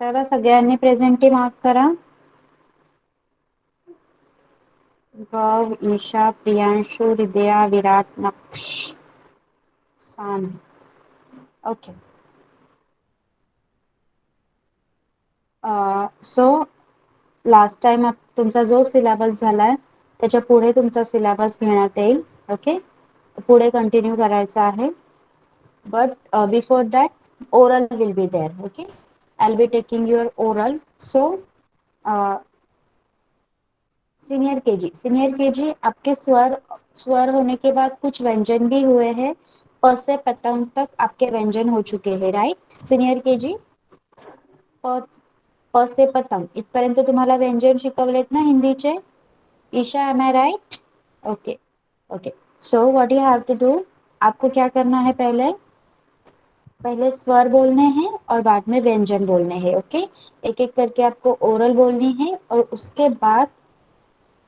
चला सगळ्यांनी presenty mark करा. गौव, Isha, Priyanshu, Hridaya, Virat, Naksh, Saan. Okay. So last time तुमचा जो सिलेबस झालाय त्याच्या पुढे तुमचा सिलेबस घेण्यात येईल. ओके, पुढे कंटिन्यू करायचा आहे. But before that oral will be there. Okay, I'll be taking your oral. So senior KG आपके स्वर होने के बाद कुछ व्यंजन भी हुए हैं. प से पतंग तक आपके व्यंजन हो चुके हैं. Right senior KG? प से पतंग इथपर्यंत तुम्हाला व्यंजन शिकवलेत ना हिंदीचे? Isha, am I right? Okay okay. So what you have to do, आपको क्या करना है, पहले स्वर बोलने हैं और बाद में व्यंजन बोलने हैं. ओके, एक एक करके आपको ओरल बोलनी है और उसके बाद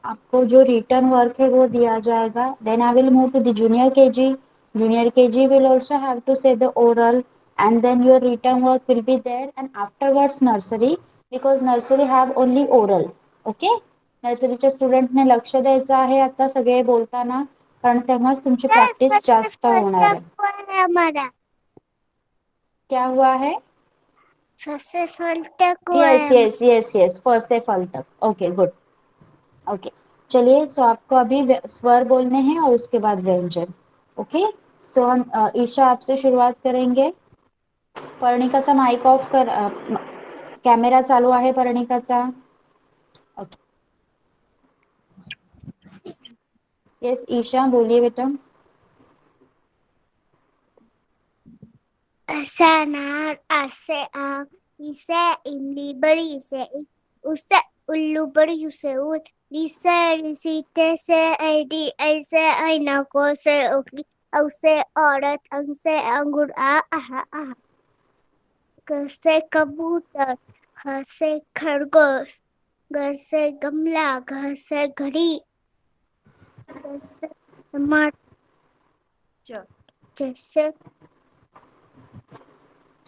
आपको जो रिटर्न वर्क है वो दिया जाएगा. Then I will move to the junior KG. Junior KG will also have to say the oral and then your written work will be there, and afterwards nursery, because nursery have only oral. Okay, नर्सरीच्या स्टुडंटने लक्ष द्यायचं आहे आता सगळे बोलताना, कारण तेव्हाच तुमची प्रॅक्टिस जास्त होणार आहे. हमारा क्या हुआ है? सबसे फल तक yes yes yes yes, first से फल तक. Okay good. ओके चलिए, सो आपको अभी स्वर बोलने हैं और उसके बाद व्यंजन. ओके, सो हम ईशा आपसे शुरुआत करेंगे. पर्णिकाचा माइक ऑफ कर, कॅमेरा चालू आहे पर्णिकाचा. ओके यस ईशा बोलिए बेटा. अनार, आसे आम, इसे इमली बड़ी, इसे उसे उल्लू बड़ी, उसे ऊट, इसे ऋषिते से ऐडी, ऐसे ऐना को से उकली, औसे औरत, अंग से अंगूर, आहा आहा, क से कबूतर, ख से खरगोश, ग से गमला, घ से घड़ी, च से टमाटर, च से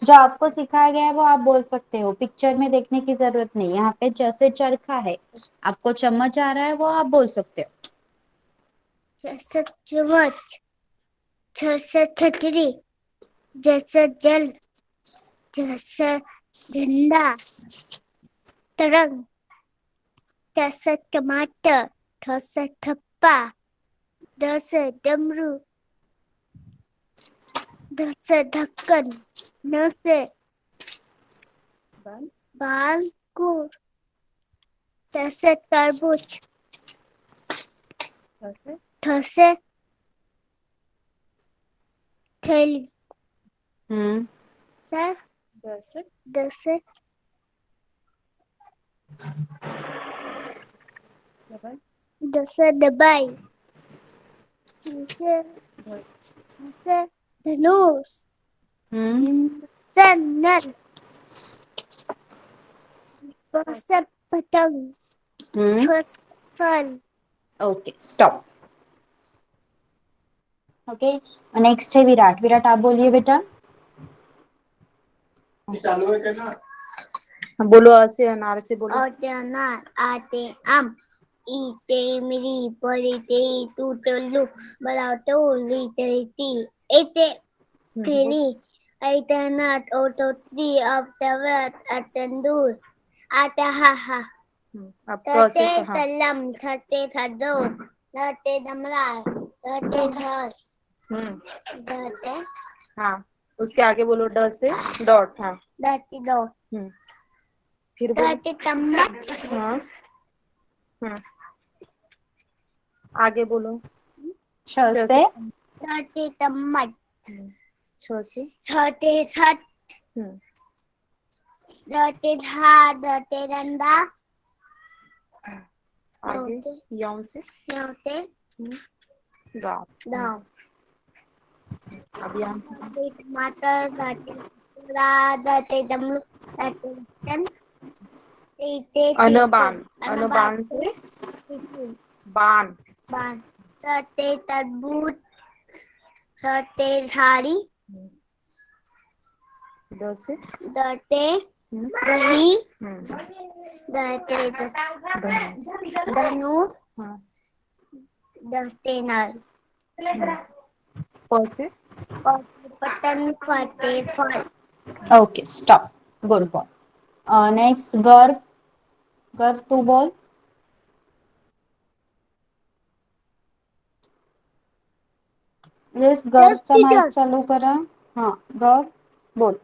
जो आपको सिखाया गया है वो आप बोल सकते हो, पिक्चर में देखने की जरूरत नहीं. यहाँ पे जैसे चरखा है, आपको चम्मच आ रहा है वो आप बोल सकते हो. जैसे चम्मच, जैसे छतरी, जैसे जल, जैसे झंडा, तरंग, जैसे टमाटर, जैसे ठप्पा, जैसे डमरू, जैसे ढक्कन, जैसे बालकुर, जैसे तरबूज, जैसे थैली, सर जैसे जैसे दबाई, जैसे जैसे धनुष, जैसे नल, जैसे पतंग, जैसे फल. Okay stop. ओके नेक्स्ट है विराट. विराट आप बोलिए बेटा. चालू है क्या ना? बोलो, ऐसे अनार से बोलो. आते अनार, आते आम, इते इमली, परीते तुतलू, बलाते उली तेती, एते केली, ऐते अनाथ, ओतोत्री, अवतव्रत, अतंदूर, आते हाहा, तते तलम, थते थदोर, लते दमला, लते धर, लते. हाँ, उसके आगे बोलो, ड से डॉट. हाँ, लते डॉट, फिर बोलो. लते चम्मच. हाँ आगे बोलो. छ से लते चम्मच, छ से छते छठ, लते झाड़, लते डंडा, आगे यौ से लते गाँव. दाव, अब यहाँ लते टमाटर, लते पूरा, लते डमरू, लते लहसुन, लते अनबान, अनबान अनबान से से बान. बांस, लते तरबूज, लते झाड़ी, द से लते दही, हम्म, धनुष, हाँ, दहते नल, प से पतन फते फल, okay stop, good boy. Next Garv. Garv तू बोल. येस गर्वचा माईक टीचर. चालू करा. हा गर्व बोल.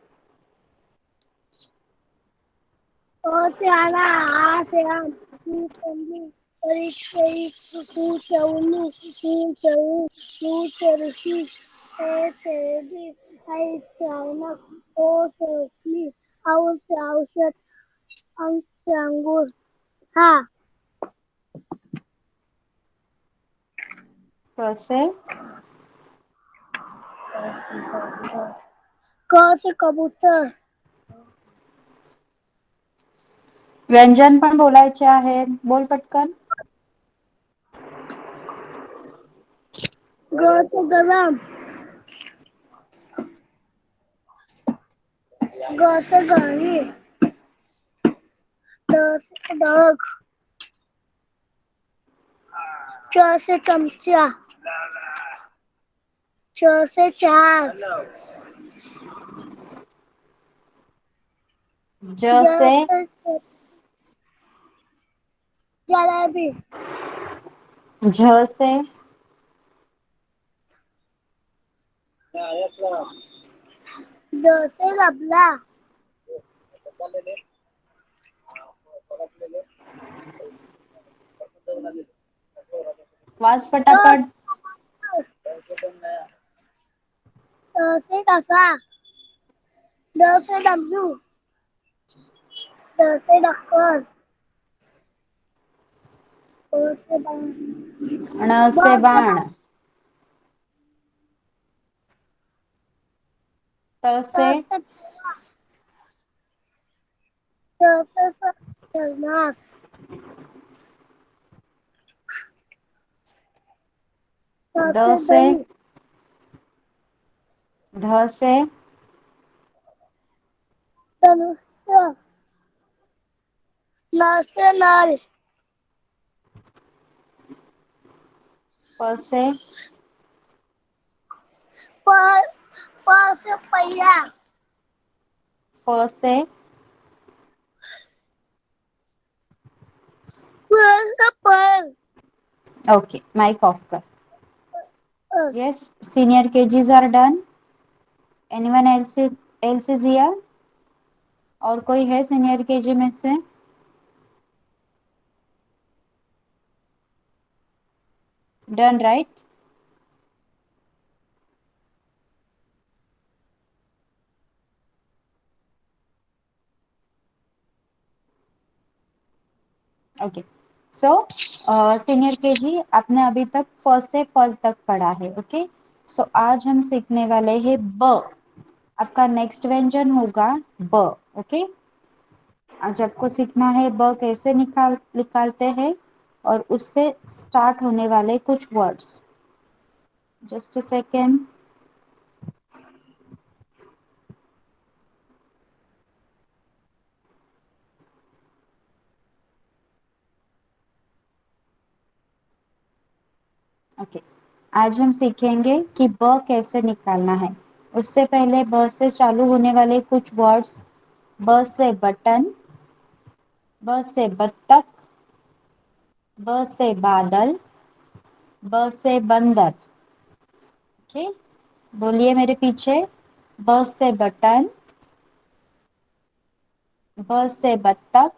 ओ से आला, आ से आम, ऊ संजू, परीक्षई, ऊ चौलू, ऊ चऊ, ऊ चरसी, ए से भी, आई से ऐनक, ओ से उखली, औ से औषध, अंग से अंगूर. हाँ. कसे. क से कबूतर. व्यंजन पण बोलायचे आहे. बोल पटकन. ग से गरम. ग से घड़ी. ड से डग. च से चमचा. च से चार. ज ज से से जलेबी. झ से ड से डबला. वाच ट पटापट. से डसा. ड से डमरू. ड से डक्कर. ब से बाण. ण से बाण. त से थर्मास. द से दही. ध से धनुष्य. न से नल. प से प से पहिया. फ से प से फल. ओके माइक ऑफ कर. Yes senior KGs are done. Anyone else is here. और कोई है सीनियर केजी में से. Done right. Okay so senior KG आपने अभी तक फर्स्ट से फल तक पढ़ा है. ओके सो आज हम सीखने वाले हैं ब. आपका नेक्स्ट व्यंजन होगा ब. ओके आज आपको सीखना है ब कैसे निकालते हैं और उससे स्टार्ट होने वाले कुछ words. Just a second. Okay आज हम सीखेंगे कि ब कैसे निकालना है. उससे पहले ब से चालू होने वाले कुछ वर्ड्स. ब से बटन. ब से बत्तख. ब से बादल. ब से बंदर. ओके बोलिए मेरे पीछे. ब से बटन. ब से बत्तख.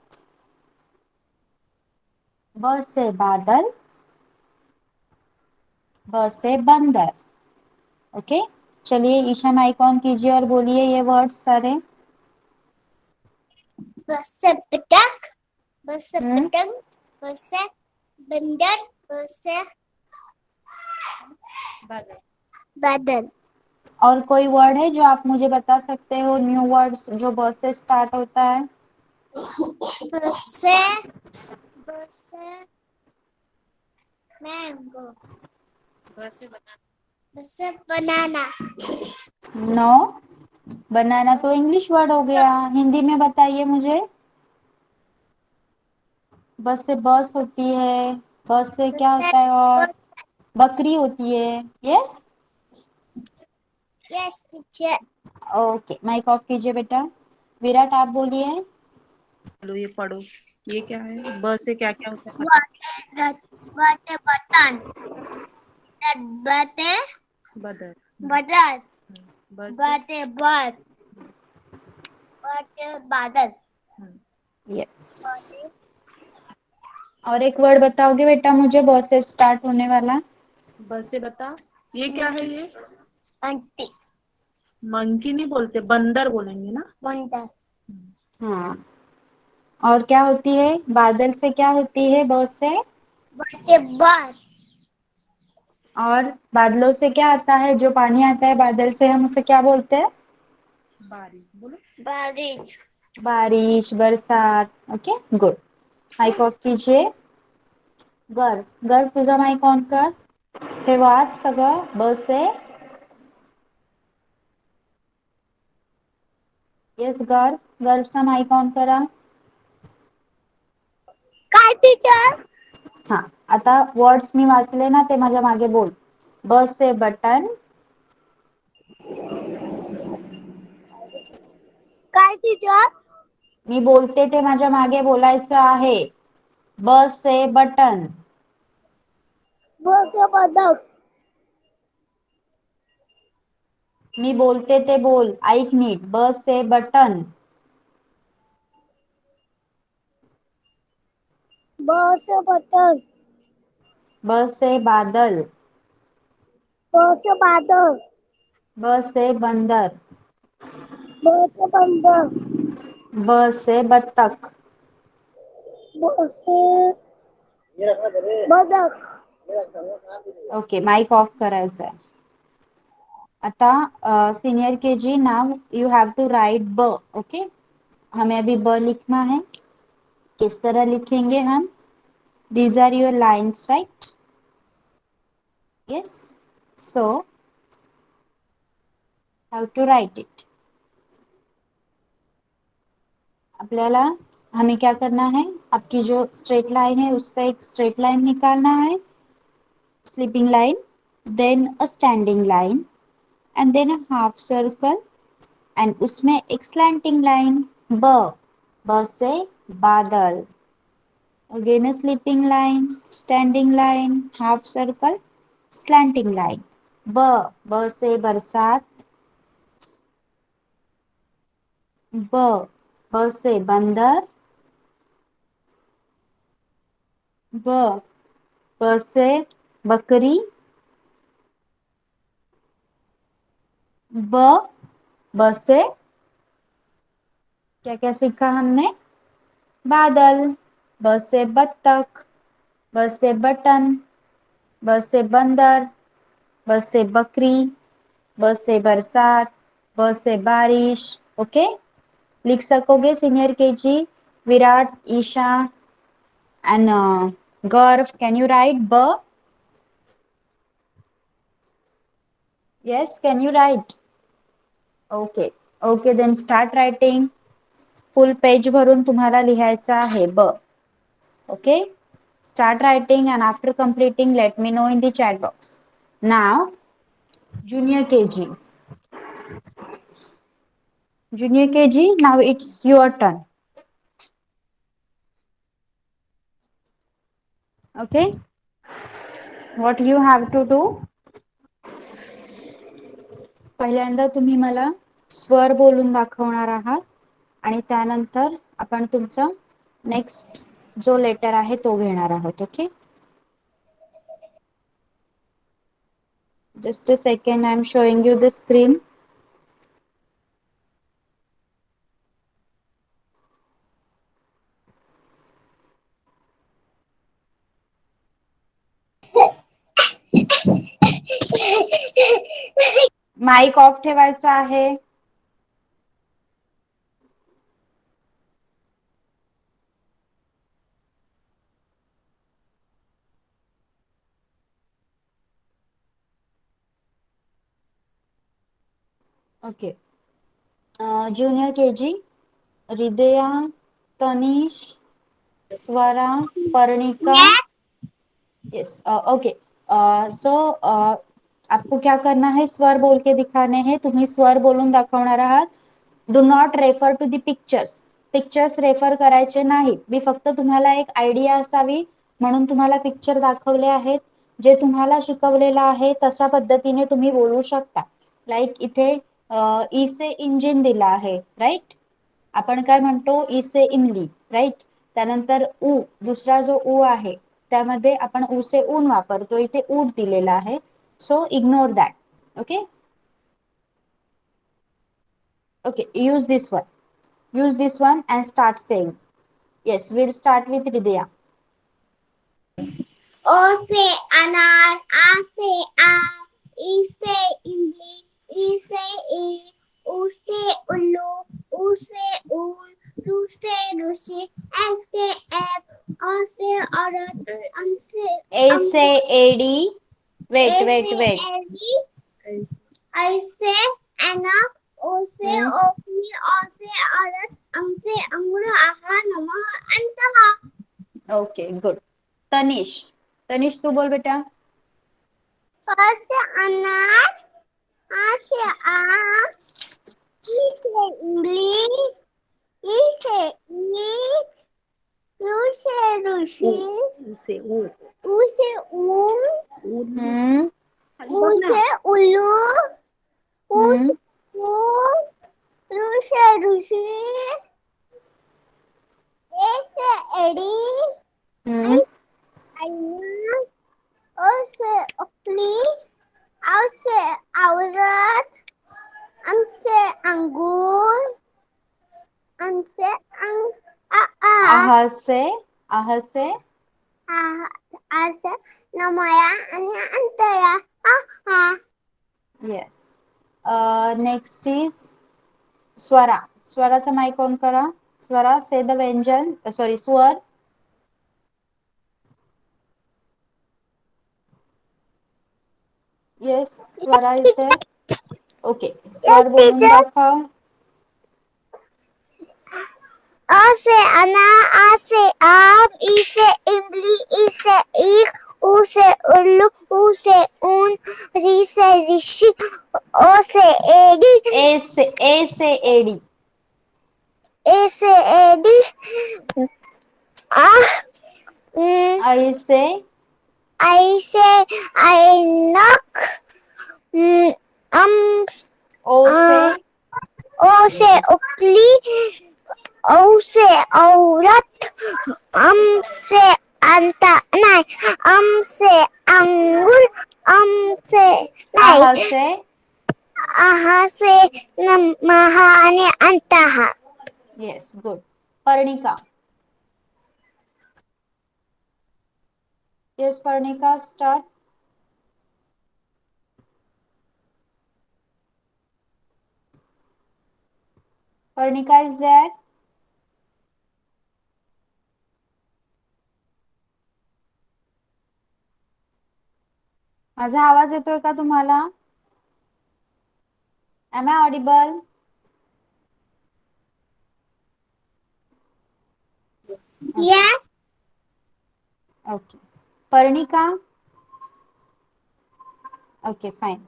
ब से बादल. ब से बंदर. ओके चलिए ईशा माइक ऑन कीजिए और बोलिए ये वर्ड्स सारे. ब से पटक. ब से हम्म पतंग. ब से बंदर. ब से बादल. और कोई वर्ड है जो आप मुझे बता सकते हो न्यू वर्ड्स जो ब से स्टार्ट होता है. ब से मैंगो. ब से बनाना. नो बनाना तो इंग्लिश वर्ड हो गया, हिंदी में बताइए मुझे। बस से बस होती है, बस से क्या होता है और? बकरी होती है। Yes, Yes, teacher. Okay, mic off कीजिए बेटा। विराट आप बोलिए। चलो ये पढ़ो, ये क्या है? ब से क्या क्या होता है What बताओ। that what a button. That but a बदर। button. ब से But a bird. But a Badal. Yes, But a और एक वर्ड बताओगे बेटा मुझे, बस से स्टार्ट होने वाला? ब से बता, ये क्या है ये? auntie. मंकी नहीं बोलते, बंदर बोलेंगे ना। Wonder. हाँ, और क्या होती है बादल से, क्या होती है बस से? But a bus. और बादलों से क्या आता है, जो पानी आता है बादल से, हम उसे क्या बोलते हैं? बारिश बोलो। बारिश. बारिश, बरसात। Okay, good. माइक ऑफ कीजिए। गर्व, गर्व तुझा माइक ऑन कर। हे वाच सगळं बस से? येस गर्व, गर्वचा माइक ऑन करा। काय टीचर? हा, आता वर्ड्स मी वाचले ना ते माझ्या मागे बोल. बस से बटन, काय टीचर? मी बोलते ते माझ्या मागे बोलायचं आहे. बस से बटन, बस a बदक. मी बोलते ते बोल, ऐक नीट. बस से बटन, बस a बटन. बस से बादल, बस a बादल. बस से बंदर, बस a बंदर. बस से बत्तख। बस a बदक. ओके, माइक ऑफ करायचं आहे आता। Senior KG, now you have to write ब। ओके, हमें अभी ब लिखना है। किस तरह लिखेंगे हम? These are your lines, right? Yes, so how to write it? आपल्याला, हमें क्या करना है, आपकी जो स्ट्रेट लाइन है उस पर एक स्ट्रेट लाइन निकालना है, sleeping line, then a standing line, and then a half circle, and उसमें एक स्लैंटिंग लाइन। ब, ब से बादल, again a sleeping line, standing line, half circle, slanting line. ब, ब से बरसात, ब, ब से बंदर, ब, ब से बकरी, ब, ब से क्या क्या सीखा हमने? बादल, ब से बत्तख, ब से बटन, ब से बंदर, ब से बकरी, ब से बरसात, ब से बारिश। ओके, लिख सकोगे senior KG? Virat, Isha and Gaurav, can you write ब? Yes, can you write? Okay, okay, then start writing. Full page भरून तुम्हाला लिहायचं आहे ब. Okay, start writing and after completing let me know in the chat box. Now junior kg, junior kg, now it's your turn. Okay, what you have to do, पहिल्यांदा तुम्ही मला स्वर बोलून दाखवणार आहात आणि त्यानंतर आपण तुमचा नेक्स्ट जो लेटर आहे तो घेणार आहोत. Okay, just a second, I am showing you the screen. Mic off ठेवायचा आहे. Okay, junior KG, Ridaya, Tanish, Swara, Parnika. Yes, okay. So आपको क्या करना है, स्वर बोल के दिखाने हैं, तुम्ही स्वर बोलून दाखवणार आहात. Do not refer to the pictures. Pictures refer करायचे नाहीत. मी फक्त तुम्हाला एक आयडिया असावी म्हणून तुम्हाला पिक्चर दाखवले आहेत. जे तुम्हाला शिकवलेलं आहे तशा पद्धतीने तुम्ही बोलू शकता. लाईक इथे ई से इंजिन दिला आहे, राईट. आपण काय म्हणतो, ई से इमली, राईट. त्यानंतर ऊ, दुसरा जो ऊ आहे त्यामध्ये आपण ऊ से ऊन वापरतो, इथे ऊट दिलेला आहे. So ignore that. Okay okay, use this one. Use this one and start saying. Yes, we'll start with Ridaya. O से अनार, आ से आम, ई से इमली, ई से ईख, ऊ से उल्लू, ऊ से ऊन, रू से ऋषि, एस से ऐप, ओ से औरत, अम से A से एडी. Wait, ए wait, से wait. एडी, आई से ऐनक, ओ से ओखली, ओ से औरत, अम से अंगूर, आहा नमः अंतहा. Okay, good. Tanish. Tanish, तू बोल बेटा. अ से अनार, आ से आम, ई से इमली, ई से ईख, रू से ऋषि, उसे ऊन. ऊ से ऊन, हम्म. ऊ से उल्लू, ऊ से ऊन, रू से ऋषि, ए से एड़ी, हम्म. ऐना, ओ से ओखली, औ से औरत, अम से अंगूर, अम से आह से. आह से. आ से नमया आणि अंतया. आहा. Yes. Next is Swara. स्वराचा माइक ऑन करा. स्वरा, say the व्यंजन, sorry, स्वर. Yes, Swara is there. Okay, स्वर बोलून दाखव. अ से अनार, आ से आम, ई से इमली, ई से ईख, ऊ से उल्लू, ऊ से ऊन, री से ऋषि, ओ से एडी, ए से एडी. ए से एडी, आ आई से. आई से ऐनक, अम ओ से. ओ से उखली, औ से औरत, अम से अंता नहीं, अम से अंगूर, अम से आह नहीं, से. आहा से नमः आणि अंतहा. Yes, good. Parnika. Yes, Parnika, start. Parnika is there. माझा आवाज येतोय का तुम्हाला? Am I audible? Yes. Okay. Parnika? Okay, fine.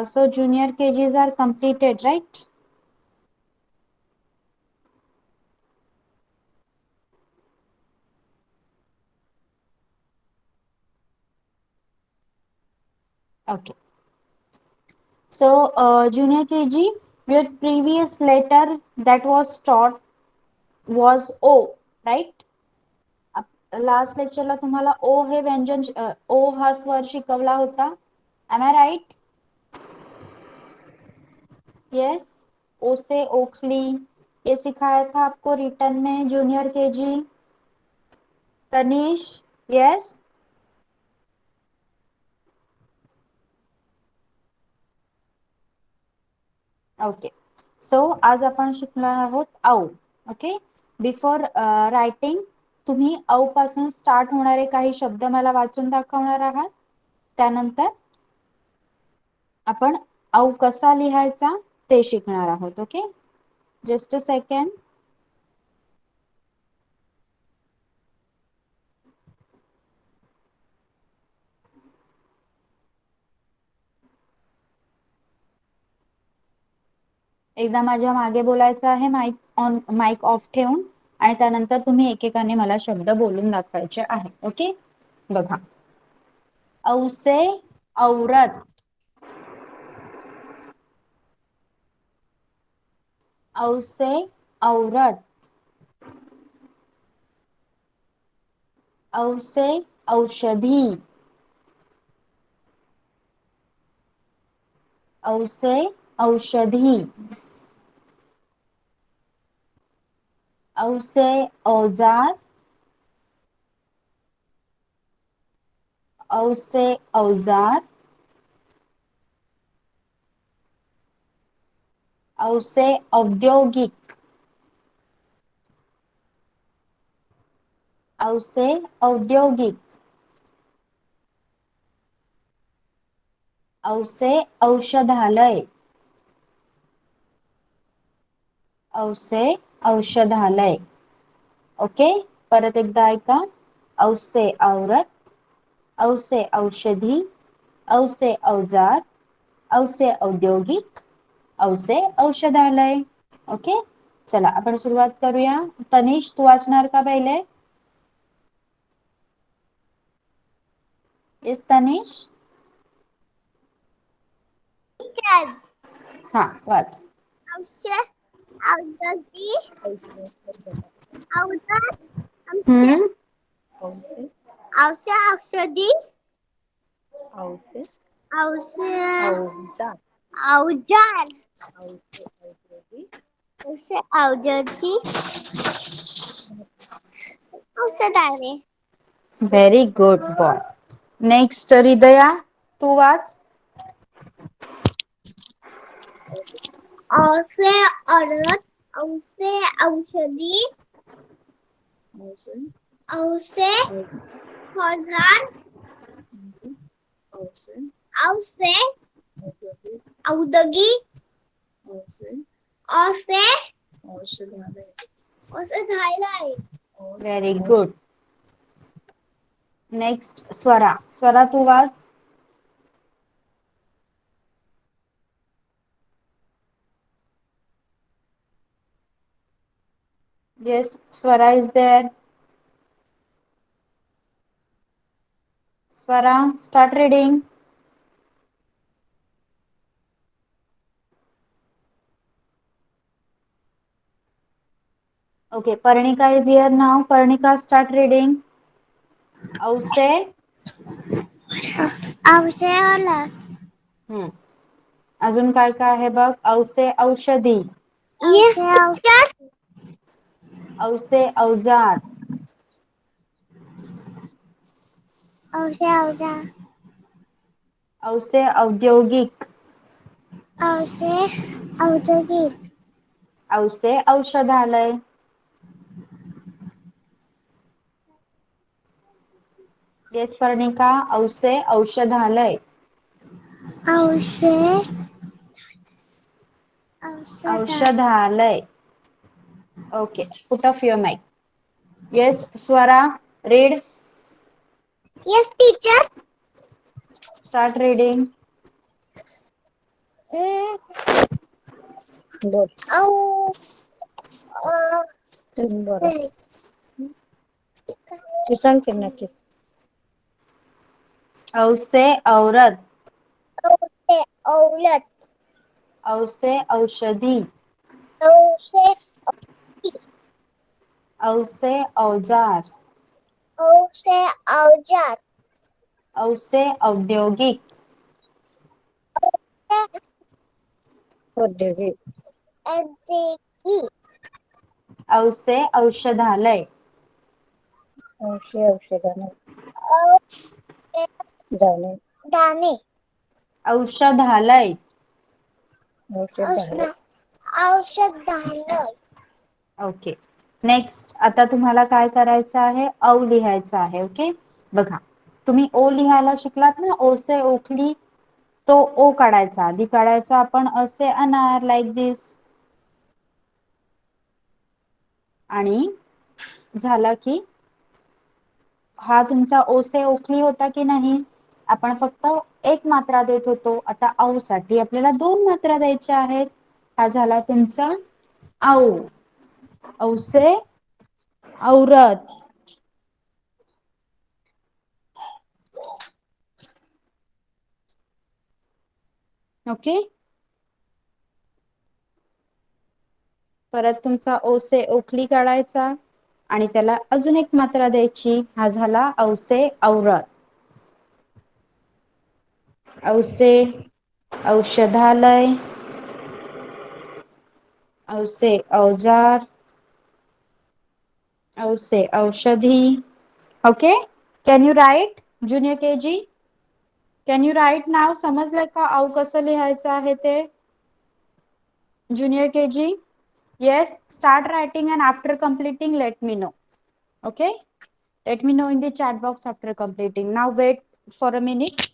So junior KGs are completed, right? Okay. So junior KG, your previous letter that was taught was O, right? Last लेक्चरला तुम्हाला ओ हे व्यंजन, ओ हा स्वर शिकवला होता. Am I right? यस. ओ से ओखली, ये सिखाया था आपको रिटर्न में junior KG. Tanish, yes. Okay. So आज आपण शिकणार आहोत औ. ओके. बिफोर रायटिंग तुम्ही औ पासून स्टार्ट होणारे काही शब्द मला वाचून दाखवणार आहात. त्यानंतर आपण औ कसा लिहायचा ते शिकणार आहोत. ओके. Just a second. एकदा माझ्या मागे बोलायचं आहे, माईक ऑफ ठेवून, आणि त्यानंतर तुम्ही एकेकाने मला शब्द बोलून दाखवायचे आहे. ओके, बघा. औ से औरत. औ से औरत. औ से औषधि. औ से औषधि. औ से औजार. औ से औजार. औ से औद्योगिक. औ से औद्योगिक. औ से औषधालय. औ से औषधालय. ओके, परत एकदा ऐका. औ से औरत. औ से औषधी. औ से औजार. औ से औद्योगिक. औ से औषधालय. ओके, चला आपण सुरुवात करूया. तनिष, तू वाचणार का पहिले? येस तनिष. हा, वाच. औषध, औषधी, औषध, हम्म. औषध, औषधी, औषध, औषध, औजार, औजार, औषधी, औषधी, औषधालय. Very good boy. नेक्स्ट हृदया, तू वाच. औ से औरत, औ से औषधी, औ से औजार, औ से औद्योगिक, औ से औषधालय. Very good. Next Swara. Swara, तू वाच. Yes, Swara is there. Swara, start reading. Okay, Parnika is here now. Parnika, start reading. औ से. औ से औरत, अजून काय काय आहे बघ. औ से औषधी. औ से औषध, औ से औजार. औ से औजार, औ से औद्योगिक. औ से औद्योगिक, औ से औषधालय. येस पर्णिका, औ से औषधालय. औ से औषधालय. औषधालय. Okay, put off your mic. Yes Swara, read. Yes, teacher. Start reading. बोल. औ बरं. तू सांग की नक्की. औ से औरत. औ से औरत, औ से औषधी. औ से औ से औजार. औ से औजार, औ से औद्योगिक. औद्योगिक. औद्योगिक, औ से औषधालय. औ से औषधालय. औ से दाणे. दाणे, औषधालय. औषधालय. औषधालय. Okay, next. आता तुम्हाला काय करायचं आहे? औ लिहायचं आहे. ओके, बघा. तुम्ही ओ लिहायला शिकलात ना. ओ से ओखली. तो ओ काढायचा. आधी काढायचा आपण असे अनार, लाईक दिस. आणि झाला की हा तुमचा ओसे ओखली होता की नाही. आपण फक्त एक मात्रा देत होतो. आता औ साठी आपल्याला 2 मात्रा द्यायच्या आहेत. हा झाला तुमचा औ. औसे औरत. ओके. परत तुमचा ओसे ओखली काढायचा आणि त्याला अजून एक मात्रा द्यायची. हा झाला औसे औरत. औसे औषधालय. औसे औजार. औसे औषधी. Okay. Can you write junior KG? Can you write नाव? समजलंय का औ कसं लिहायचं आहे ते? Junior KG? Yes, start writing and after completing let me know. Okay, let me know in the chat box after completing. Now wait for a minute.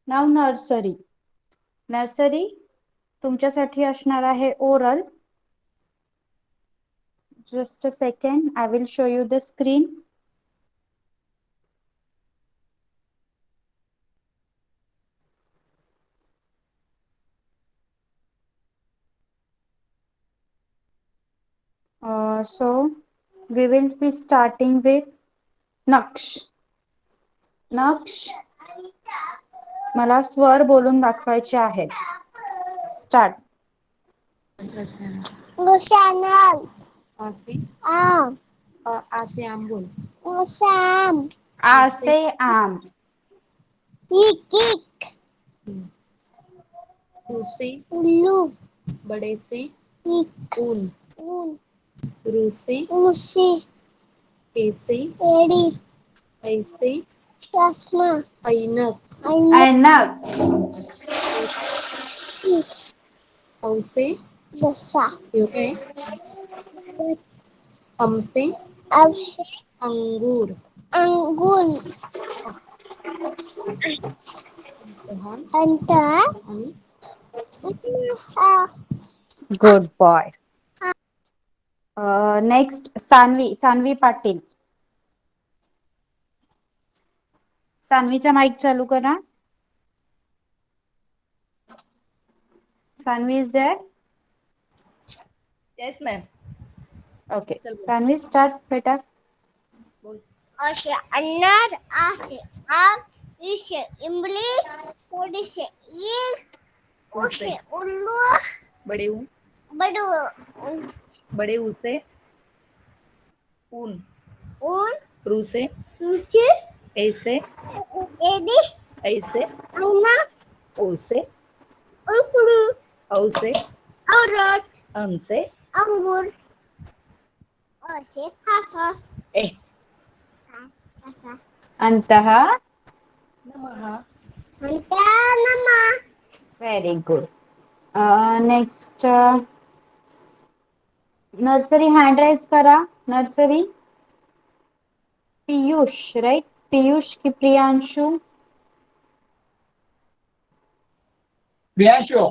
Now nursery. Nursery तुमच्यासाठी असणार आहे oral. Just a second, I will show you the screen. So we will be starting with Naksh. Naksh, मला स्वर बोलून दाखवायचे आहेत. Start. Channel. Ase am बोल. Sam. A से आम. Kick. ऊ से उल्लू. बड़े से ऊन. रू से रूसी. ए से एड़ी. ऐ से चश्मा. ऐनक. ऐनक. औ से बसा. ओके. अम से अंगूर. अंगूर. अंत. Good boy. Next Sanvi. Sanvi Patil. सानवीचा माईक चालू करा. Saanvi is there? Yes, ma'am. Okay. Saanvi start बेटा. असे अनार. असे आम. इसे इमली. थोडीसे ईख. उसे उल्लू. बड़े ऊ. बडू. बड़े ऊ से ऊन. ऊन. रू से रुचि. ऐसे एडी. ऐसे अन्ना. ओ से उकड़ू. औ से औरत. अम से अंगूर. असे हाहा. ए अंतः. नमः. नमा. Very good. Next nursery hand raise करा. Nursery. पीयूष, right? पीयूष की प्रियांशु. प्रियांशु.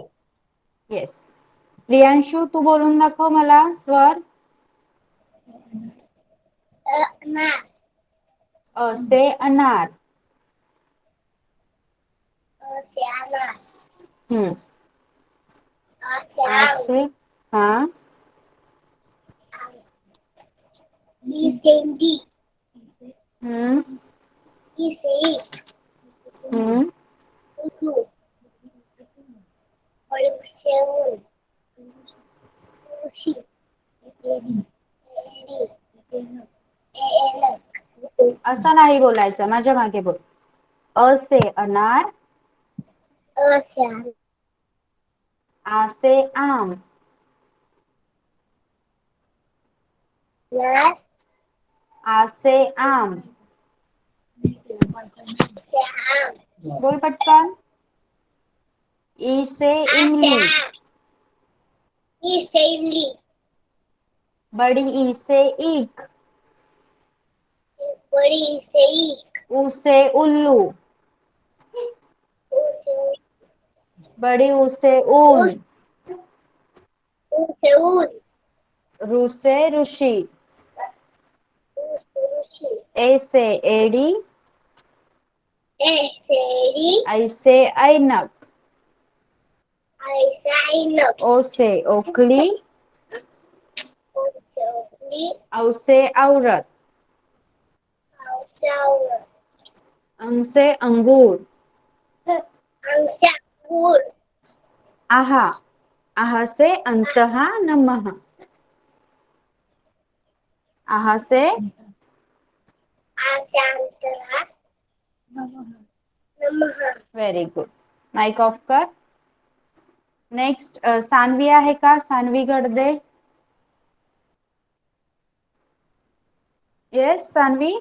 Yes. प्रियांशु तू बोलून दाखव मला स्वर. ना. अ से अनार. असे अनार. हम्म. असे आ आम. से हाँ. इसे इंडी. हम्म. इसे ईख. हम्म. उल्लू. और उसे ऊन. उसी. एडी. एडी. असं नाही बोलायचं, माझ्या मागे बोल. अ से अनार, अ आ से आम, से आ से आम. आम. बोल पटकन. ई से इमली, ई से इमली. बड़ी ई से ईख, बड़ी ई से ईख. ऊ से उल्लू, ऊ से बड़ी ऊ से ऊन, ऊन. रू से ऋषि, ऊ से ऋषि. ए से एड़ी, ए से एड़ी. ऐ से ऐनक, आई से ऐनक. ओ से ओखली, ओ से ओखली. औ से औरत, औ से औरत. अंग से अंगूर, अंग से अंगूर. आहा, आहा से अंतहा नमः, आहा से आ से अंतरा नमः. Very good. माइक ऑफ कर. नेक्स्ट सानवी आहे का? Saanvi Gadade. Yes Saanvi.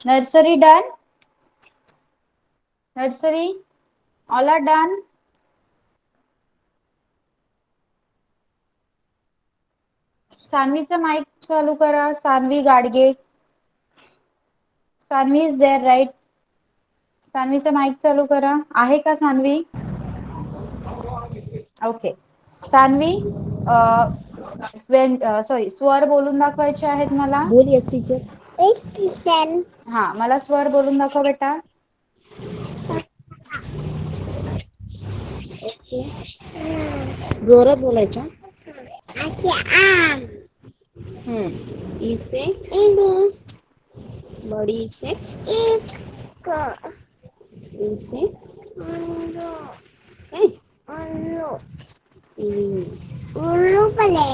Nursery done. Nursery all are done. सानवीचा माइक चालू करा. Saanvi Gadge. Saanvi is there right. सानवीचा माइक चालू करा. आहे का सानवी? ओके. सानवी सॉरी स्वर बोलून दाखवायचे आहेत मला. बोल येस टीचर. एक किचन. हा मला स्वर बोलून दाखव बेटा. जोरात बोलायचा. आके आम. ई से इली. बड़ी से ईक. ऊ से उल्लू. ए, उल्लू. ई, उल्लू पले.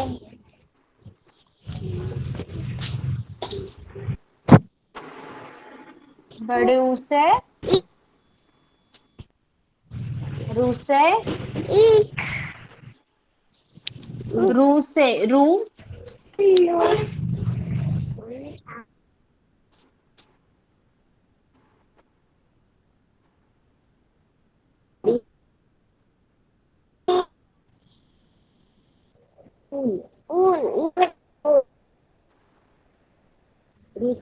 बड़े ऊ से रू से ईक. रू से रू उल्लू. ऊन, ऊन. रू,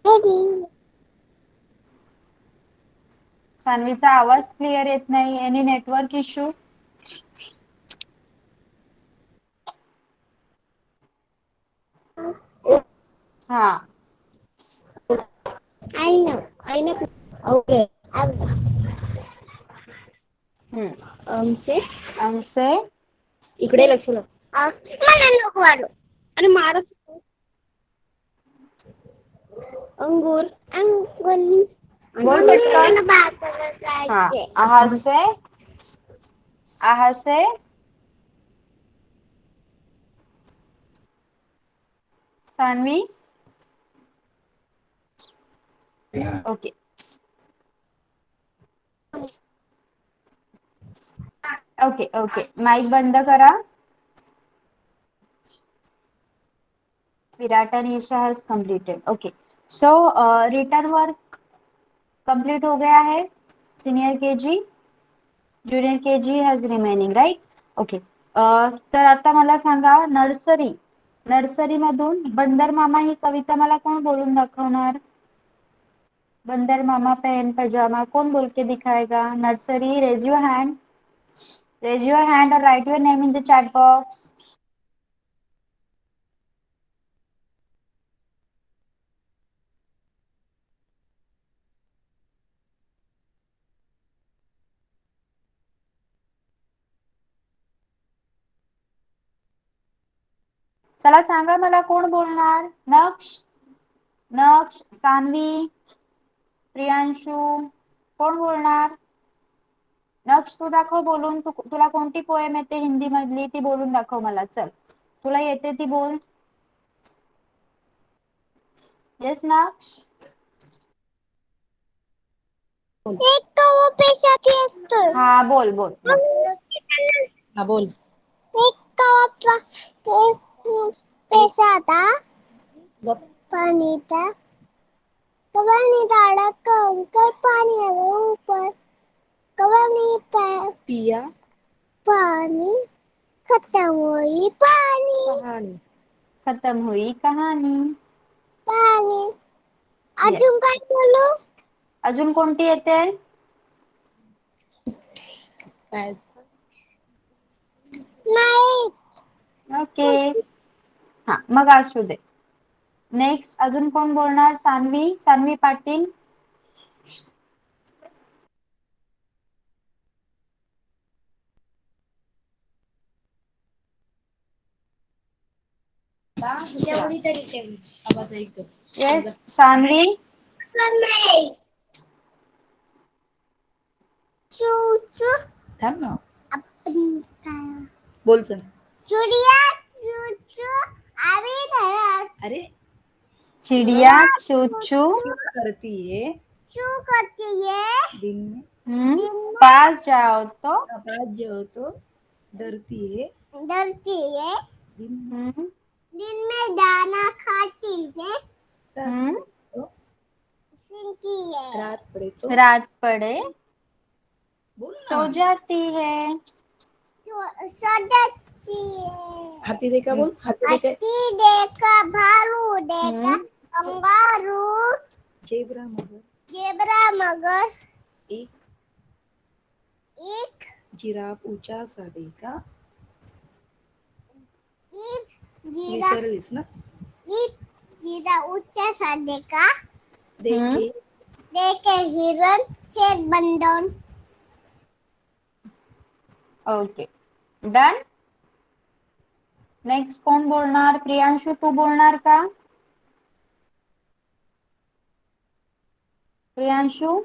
एडी. सानवीचा आवाज क्लिअर येत नाही. Any network issue? हा ऐनक. ओके. से अंग से इकडे लक्ष लाव. मला नको वाढू. अरे मारत अंगूर. अंगुल. बोल पटकन. बाजारात हा जायचे. आहा से Saanvi. Okay. Okay okay mic बंद करा. विराट and Isha has completed. Okay. So written work complete हो गया है. Senior KG, Junior KG has remaining, right? Okay. तर आता मला सांगा नर्सरी. नर्सरी मधून बंदर मामा ही कविता मला कोण बोलून दाखवणार? बंदर मामा पेन पजामा कौन बोल के दिखाएगा? Nursery, raise your hand. Raise your hand or write your name in the chat box. चला सांगा मला कोण बोलणार? नक्ष, नक्ष, सानवी, प्रियांशु कोण बोलणार? नक्ष तू दाखव बोलून. तुला कोणती पोएम येते हिंदी मधली ती बोलून दाखव मला. चल तुला येते ती बोल. येस नक्ष. एक कौवा पैसा देतो. हा बोल बोल बोल. हा बोल. एक कौवा पैसा था गप. पानी था. कौवा ने दाड़ा कर पानी आया ऊपर. कौवा ने पिया पानी खत्म हुई पानी. कहाणी. खत्म हुई कहाणी. पानी. Yes. अजून काय बोलू? अजून कोणती येते? काय नाही. ओके. हा मग असू दे. नेक्स्ट अजून कोण बोलणार? सान्वी पाटील. जेवढी तरी तेवढी. आवाज ऐकतो. येस सान्वी. चू चू. थांब ना. आपण काय? बोल चल. चिड़िया चू चू अभी नहीं. अरे चिड़िया चू चू करती है चू करती है. दिन में. पास जाओ तो आवाज जो तो डरती है डरती है. दिन में. दिन में दाना खाती है. हम्म, सीखती है. रात पड़े तो रात पड़े बोल ना. सो जाती है. सो जाती है. हाथी देखा बोल. हाथी देखा. हाथी देखा भालू देखा कंगारू जेब्रा मगर. जेब्रा मगर. एक एक जिराफ ऊंचा सा देखा. एक जीरा विसरलीस ना. एक जीरा ऊंचा सा देखा. देखे देखे हिरण शेर बंदर. Okay done. नेक्स्ट कोण बोलणार? प्रियांशु तू बोलणार का? प्रियांशु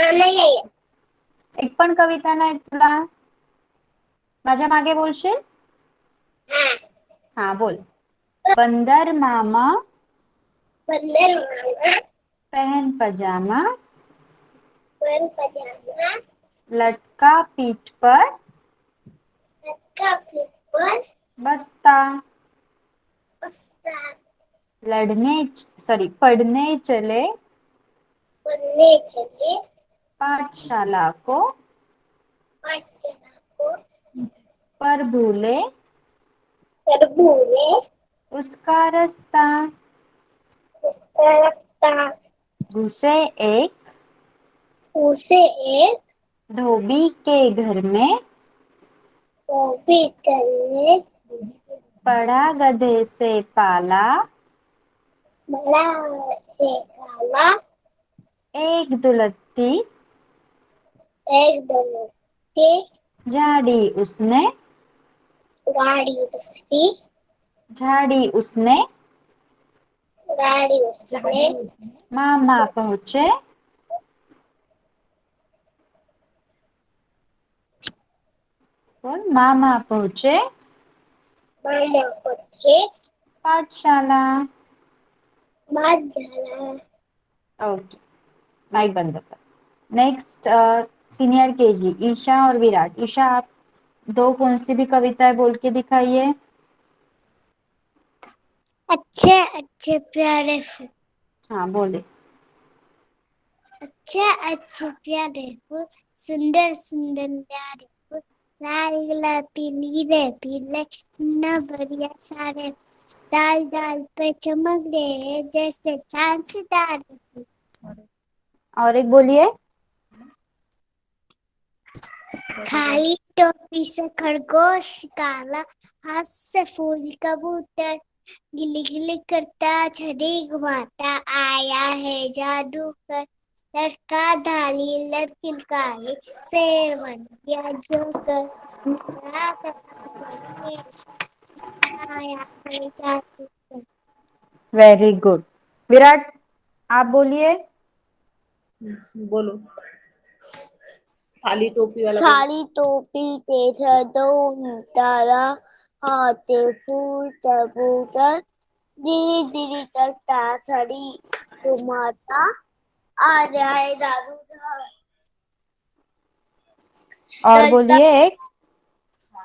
नाही. एक पण कविता नाही तुला? माझ्या मागे बोलशील? हा बोल. बंदर मामा बंदर मामा पहन पजामा पहन पजामा लटका पीठ पर लटका पीठ पर बसता. बसता. पढ़ने चले पढ़ने चले पाठशाला को पाठशाला को. पर भूले पर भूले उसका रास्ता. उसका रास्ता. घुसे एक उसे एक धोबी के घर में कॉफी करने पड़ा गधे से पाला. बड़ा से काला. एक दुलत्ती एक दोनों के झाड़ी उसने गाड़ी उसकी. झाड़ी उसने गाड़ी उसने. मामा पहुँचे मामा पहुँचे मामा पहुंचे पाठशाला. बाद झाला. ओके माइक बंद कर. नेक्स्ट सीनियर केजी ईशा और विराट. ईशा आप दो कौन सी भी कविताएं बोल के दिखाइए. अच्छे अच्छे प्यारे फूल. हाँ बोले. अच्छे अच्छे प्यारे फूल. सुंदर सुंदर प्यारे फूल. लाल गुलाबी नीले पीले न बढ़िया सारे. डाल डाल पे चमक रहे जैसे चांद सितारे. और एक बोलिए. खाली टोपी से खरगोश काला. हाथ से फूल कबूतर. गिली गिली करता छड़ी घुमाता. आया है जादूगर. लड़का धाली लड़की काली. शेर बन गया जोकर. आया है जादूगर. Very good. विराट आप बोलिए. बोलो थाली टोपी वाला बोलो. थाली टोपी केसर दो तारा हाथे फूल कबूतर धीरे धीरे चलता छड़ी तुम्हारा आ जाए दारू और ललता बोलिए एक.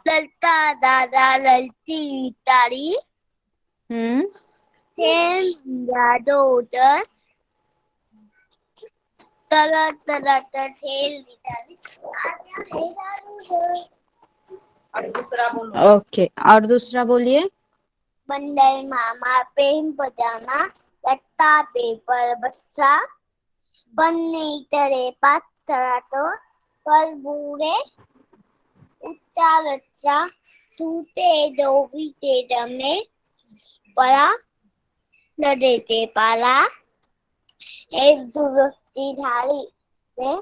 ललता दादा ललती तारी हम्म. दो उधर तरह तरह खेल और दूसरा बोलो. ओके, और दूसरा बोलिए. बंदर मामा प्रेम पजामा लट्टा पेपर बच्चा पन्नी तरे पाथरा तो पल बूढ़े उच्चा रच्चा टूटे जो भी तेरा में पड़ा न देते पाला एक दुरुस्ती झाली से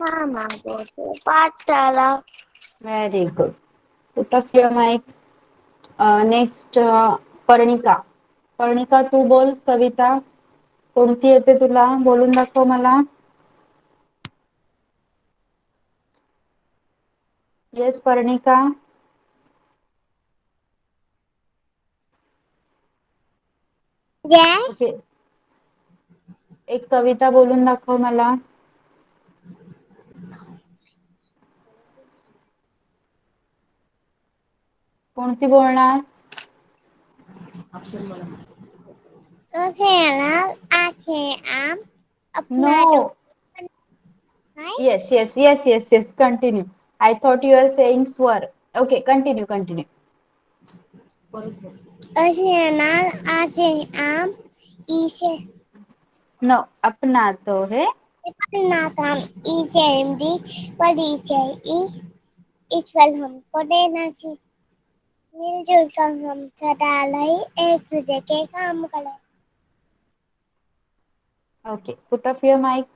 मामा को पाठशाला. Very good. Put off your mic. Next Parnika. Parnika तू बोल कविता. कोणती येते तुला? बोलून दाखव मला. येस पर्णिका. Yes. ओके, एक कविता बोलून दाखव मला. कोणती बोलणार? Okay, now I am Apna No. Yes. Continue. I thought you were saying swar. Okay, continue. Okay, now I am इसे No, अपना तो है. अपना काम इसे हिंदी पर इसे ईश्वर हमको देना चाहिए मिलजुल कर हम सदा रहे एक दूसरे के काम करें. Okay, put off your mic.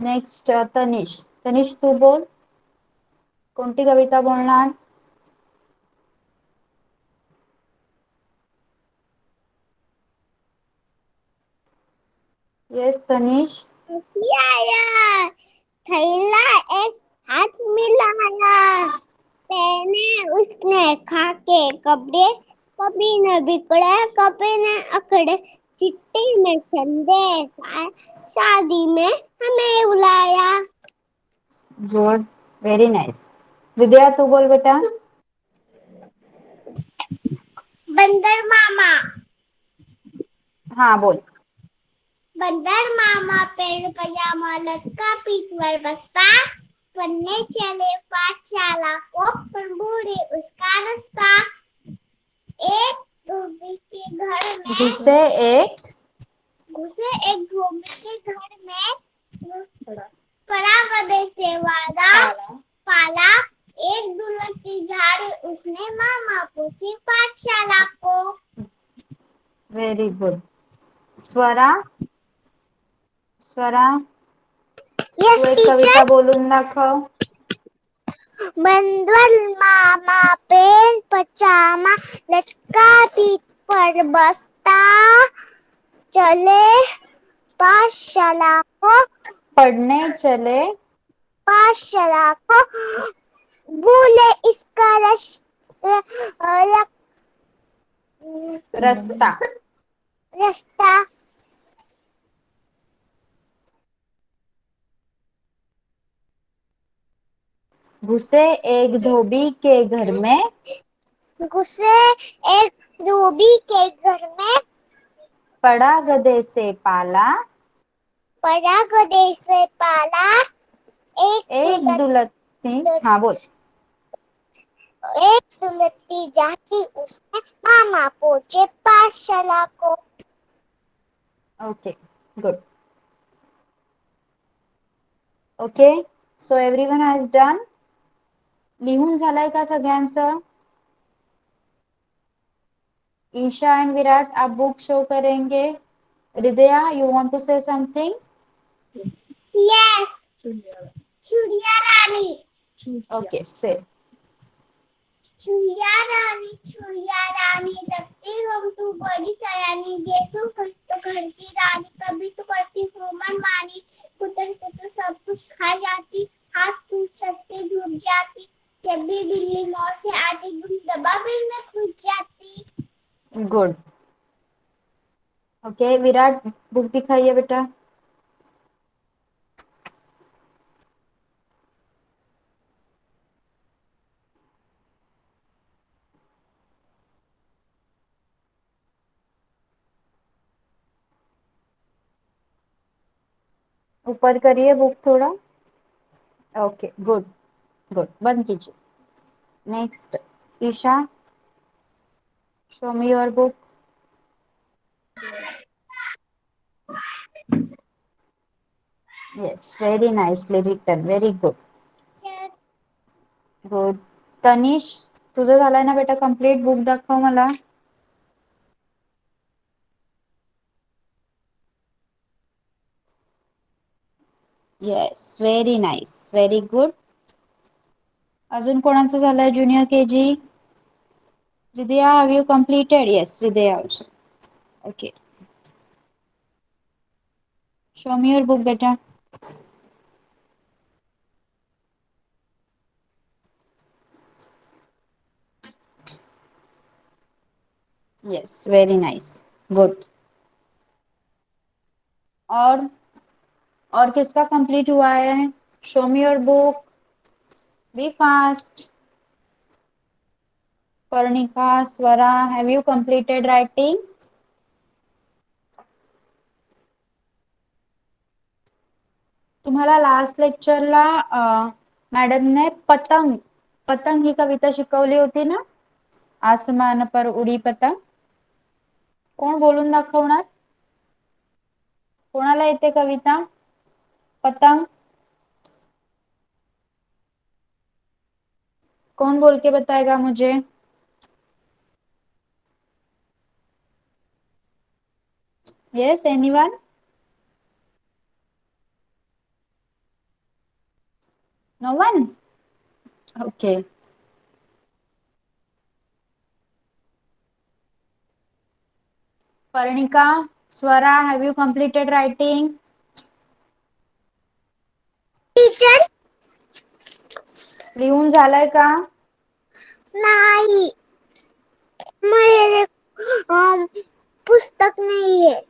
Next, Tanish. Tanish तू बोल. कोणती कविता बोलणार? Yes, तनिष. आया थैला एक हाथ मिलाया पहने उसने खाके कपड़े कभी न बिगड़े कभी न अकड़े चिट्ठी में संदेश आया शादी में हमें बुलाया. Good. Very nice. विद्या तू बोल बेटा. बंदर मामा हाँ बोल. बंदर मामा पेड़ पजामा लटका पीठ पर बस्ता पन्ने चले पाठशाला को पर बूढ़े उसका रास्ता एक धोबी के घर में घुसे एक धोबी के घर में पड़ा गधे से वादा पाला एक दुलती झाड़ी उसने मामा पूछी पाठशाला को. Very good. स्वरा. तू एक कविता बोलून दाखव. बंदर मामा पेन पचामा लटका पीठ पर बस्ता चले पाठशाला को पढ़ने चले पाठशाला को भूले इसका रास्ता. रास्ता. घुसे एक धोबी के घर में घुसे एक धोबी के घर में पड़ा गधे से पाला पड़ा गधे से पाला एक दुलत्ती. हाँ बोल. एक दुलती जाती उसने मामा पूछे पाठशाला को. Okay good. Okay so everyone has done. लिहून झालंय का सगळ्यांचं? ईशा एंड विराट आप बुक शो करेंगे. Hridaya you want to say something? Yes चिड़िया रानी. ओके से. छुइया रानी लगती हम तू बड़ी सयानी, देखो तो घर की रानी, कभी तो करती हो मनमानी, कुतर के तो सब कुछ खा जाती, हाथ सूख सकते डूब जाती, जब भी बिल्ली मौत से आती गुम दबा बिल में घुस जाती। गुड। ओके विराट, बुक दिखाइए बेटा। ऊपर करिए बुक थोड़ा। ओके गुड गुड, बंद कीजिए। Next Isha, show me your book. Yes, very nicely written, very good good. Tanish, तुझं झालंय ना बेटा कंप्लीट? बुक दाखव मला। Yes, very nice, very good. अजून कोणाचं झालंय junior KG? Hridaya, have you completed? Yes, Hridaya also. Okay, show me your book बेटा। Yes, very nice, good. और किसका कंप्लीट हुआ है? Show me your book, be fast. Parnika, Swara, have you completed writing? तुम्हाला last लेक्चरला मॅडमने पतंग पतंग ही कविता शिकवली होती ना? आसमान पर उडी पतंग. कोण बोलून दाखवणार? कोणाला येते कविता? पतंग कौन बोल के बताएगा मुझे? Yes, anyone? No one? Okay, Parnika, Swara, have you completed writing? Teacher लिहून झालंय का? नाही, मेरे पुस्तक नाही आहे.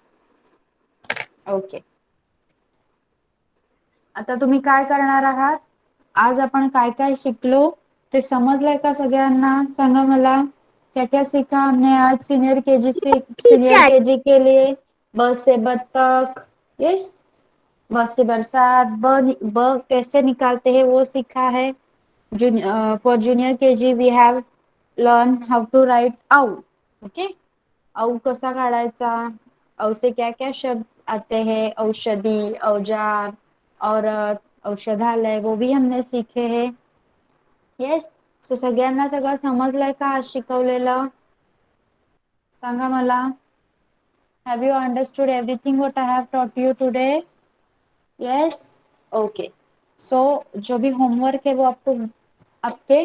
ओके, आता तुम्ही काय करणार आहात? आज आपण काय काय शिकलो ते समजलंय का सगळ्यांना? सांगा मला, क्या क्या सीखा हमने आज सीनियर केजी से? सीनियर टीचर केजी के लिए ब से बत्तख, यस, ब से बरसात, ब कैसे निकालते हैं वो सीखा है। For junior KG we have learn how to write आउ। ओके, आउ कसा काढायचा, औ से क्या क्या शब्द आते हैं, औषधि, औजार, औरत, औषधालय, वो भी हमने सीखे हैं। यस, सो सगळ्यांना सगळं समजलंय का आज शिकवलेलं? सांगा मला, have you understood everything what I have taught you today? Yes, okay. So जो भी होमवर्क है वो आपको आपके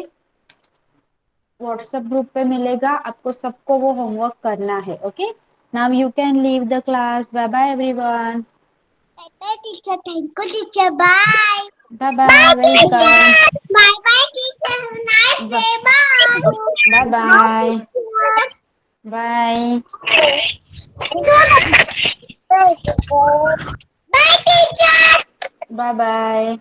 व्हाट्सएप ग्रुप पे मिलेगा, आपको सबको वो होमवर्क करना है। Okay, now you can leave the class. Bye bye everyone. Bye teacher, thank you teacher, bye bye bye, welcome. Bye bye teacher, nice day, bye bye bye. Bye teacher. Bye bye.